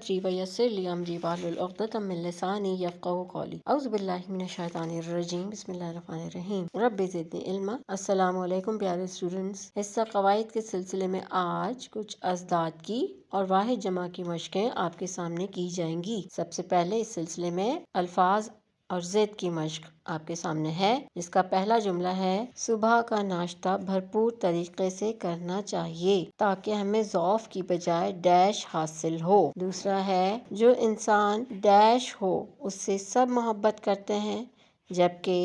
सदरी व यस्सिर ली अमरी वाहलुल उक़दतम मिन लिसानी यफ़क़हू क़ौली। औज़ु बिल्लाहि मिनश शैतानिर रजीम। बिस्मिल्लाहिर रहमानिर रहीम। रब्बि ज़िदनी इल्मा। अस्सलामु अलैकुम प्यारे स्टूडेंट्स। हिस्सा क़वाइद के सिलसिले में आज कुछ अज़दाद की और वाहिद जमा की मशक़ें आपके सामने की जाएंगी। सबसे पहले इस सिलसिले में अल्फाज और ज़िद की मशक़ आपके सामने है, जिसका पहला जुमला है सुबह का नाश्ता भरपूर तरीके से करना चाहिए ताकि हमें ज़ौफ़ की बजाय डैश हासिल हो। दूसरा है जो इंसान डैश हो उससे सब मोहब्बत करते हैं जबकि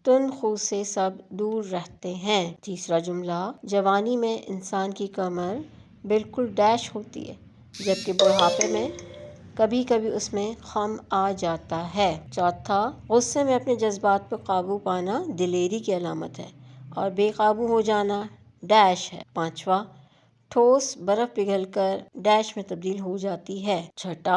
तुनख़ु से सब दूर रहते हैं। तीसरा जुमला जवानी में इंसान की कमर बिल्कुल डैश होती है जबकि बुढ़ापे में कभी कभी उसमें खम आ जाता है। चौथा गुस्से में अपने जज्बात पर काबू पाना दिलेरी की अलामत है और बेकाबू हो जाना डैश है। पांचवा ठोस बर्फ पिघलकर डैश में तब्दील हो जाती है। छठा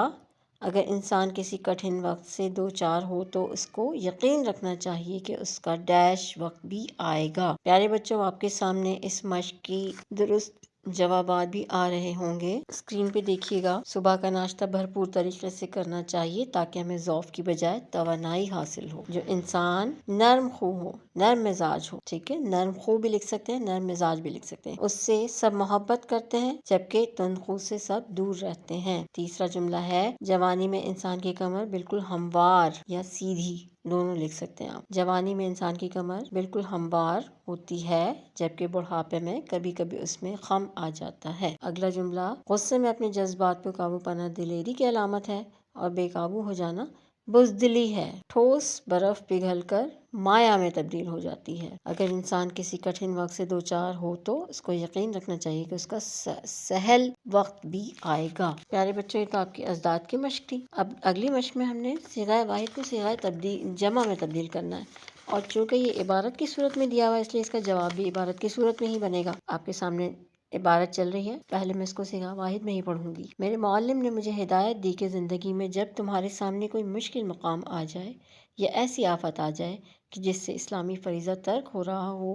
अगर इंसान किसी कठिन वक्त से दो चार हो तो उसको यकीन रखना चाहिए कि उसका डैश वक्त भी आएगा। प्यारे बच्चों, आपके सामने इस मशक़ की दुरुस्त जवाबात भी आ रहे होंगे। स्क्रीन पे देखिएगा। सुबह का नाश्ता भरपूर तरीके से करना चाहिए ताकि हमें ज़ौफ़ की बजाय तवानाई हासिल हो। जो इंसान नर्म खू हो, नर्म मिजाज हो, ठीक है, नर्म खू भी लिख सकते हैं, नर्म मिजाज भी लिख सकते हैं, उससे सब मोहब्बत करते हैं जबकि तुनख़ु से सब दूर रहते हैं। तीसरा जुमला है जवानी में इंसान की कमर बिल्कुल हमवार या सीधी दोनों लिख सकते हैं आप। जवानी में इंसान की कमर बिल्कुल हमवार होती है जबकि बुढ़ापे में कभी कभी उसमें खम आ जाता है। अगला जुमला गुस्से में अपने जज्बात पर काबू पाना दिलेरी की अलामत है और बेकाबू हो जाना बुज़दिली है। ठोस बर्फ पिघलकर माया में तब्दील हो जाती है। अगर इंसान किसी कठिन वक्त से दो चार हो तो उसको यकीन रखना चाहिए कि उसका सहल वक्त भी आएगा। प्यारे बच्चों, ये तो आपकी अज़दाद की मशक़ थी। अब अगली मशक़ में हमने सिगाए वाहिद को सिगाए तब्दील जमा में तब्दील करना है और चूँकि ये इबारत की सूरत में दिया हुआ है इसलिए इसका जवाब भी इबारत की सूरत में ही बनेगा। आपके सामने इबारत चल रही है, पहले मैं इसको सिगा वाहिद में ही पढ़ूंगी। मेरे मौल्लिम ने मुझे हिदायत दी कि ज़िंदगी में जब तुम्हारे सामने कोई मुश्किल मकाम आ जाए या ऐसी आफत आ जाए कि जिससे इस्लामी फ़रीज़ा तर्क हो रहा हो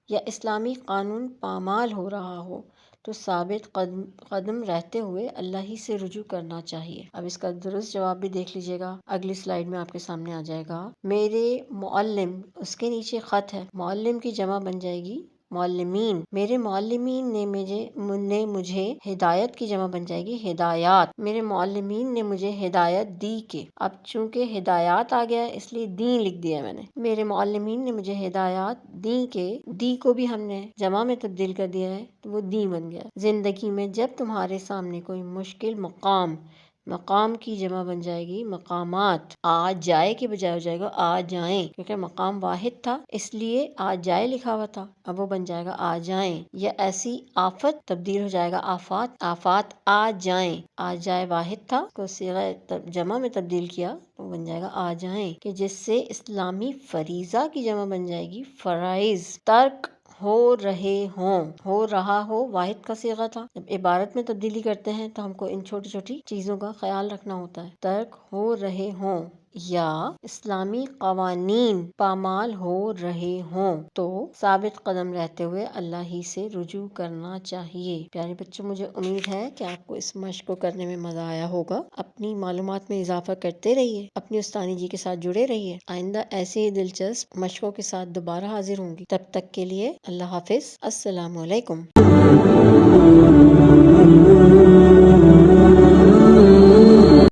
या इस्लामी कानून पामाल हो रहा हो तो साबित कदम रहते हुए अल्लाह ही से रुजू करना चाहिए। अब इसका दुरुस्त जवाब भी देख लीजिएगा, अगली स्लाइड में आपके सामने आ जाएगा। मेरे मौल्लिम, उसके नीचे ख़त है, मौल्लिम की जमा बन जाएगी मौल्लिमीन। मेरे मौल्लिमीन ने मुझे हिदायत की जमा बन जाएगी हिदायात। मेरे मौल्लिमीन ने मुझे हिदायत दी के, अब चूंकि हिदायत आ गया इसलिए दीन लिख दिया मैंने। मेरे मौल्लिमीन ने मुझे हिदायत दी के, दी को भी हमने जमा में तब्दील कर दिया है तो वो दी बन गया। जिंदगी में जब तुम्हारे सामने कोई मुश्किल मकाम, मकाम की जमा बन जाएगी मकामात, आ जाए की बजाय हो जाएगा आ जाएं, क्योंकि मकाम वाहिद था इसलिए आ जाए लिखा हुआ था, अब वो बन जाएगा आ जाएं। या ऐसी आफत तब्दील हो जाएगा आफात, आफात आ जाएं। आ जाए वाहिद था तो सीगा जमा में तब्दील किया तो बन जाएगा आ जाएं, कि जिससे इस्लामी फरीज़ा की जमा बन जाएगी फराइज। तर्क हो रहे हों, हो रहा हो वाहिद का सीगा था। जब इबारत में तब्दीली करते हैं तो हमको इन छोटी छोटी चीज़ों का ख्याल रखना होता है। तर्क हो रहे हों या इस्लामी कवानीन पामाल हो रहे हों तो साबित कदम रहते हुए अल्लाह ही से रुजू करना चाहिए। प्यारे बच्चों, मुझे उम्मीद है कि आपको इस मशक़ को करने में मज़ा आया होगा। अपनी मालूमात में इजाफा करते रहिए, अपनी उस्तानी जी के साथ जुड़े रहिए। आइंदा ऐसे ही दिलचस्प मशक़ों के साथ दोबारा हाजिर होंगी। तब तक के लिए अल्लाह हाफिज़। अस्सलामु अलैकुम।